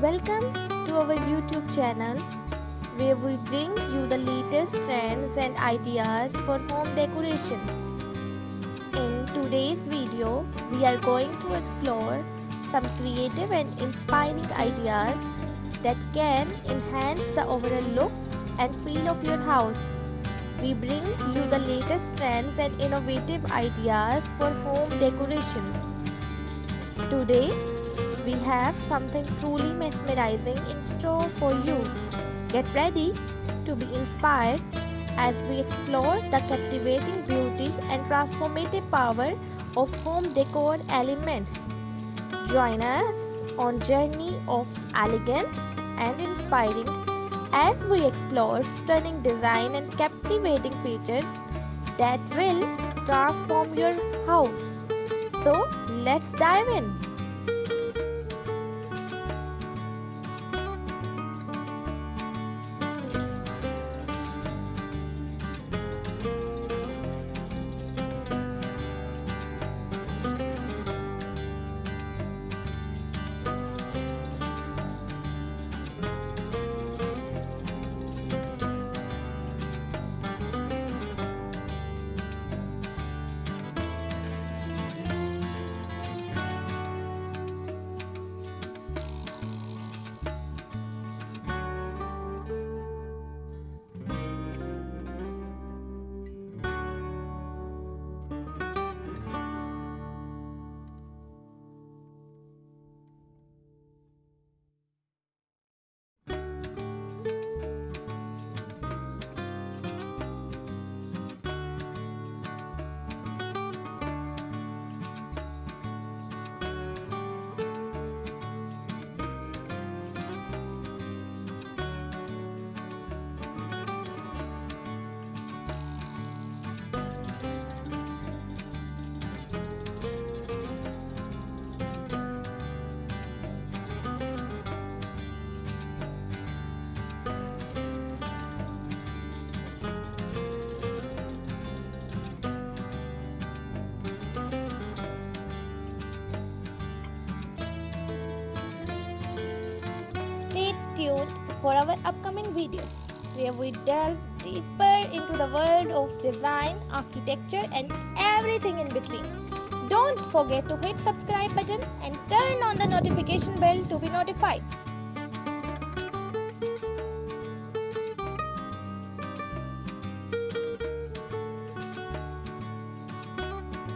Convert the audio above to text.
Welcome to our YouTube channel where we bring you the latest trends and ideas for home decorations. In today's video, we are going to explore some creative and inspiring ideas that can enhance the overall look and feel of your house. We bring you the latest trends and innovative ideas for home decorations. Today, we have something truly mesmerizing in store for you. Get ready to be inspired as we explore the captivating beauty and transformative power of home decor elements. Join us on journey of elegance and inspiring as we explore stunning design and captivating features that will transform your house. So, let's dive in. Stay tuned for our upcoming videos where we delve deeper into the world of design, architecture and everything in between. Don't forget to hit subscribe button and turn on the notification bell to be notified.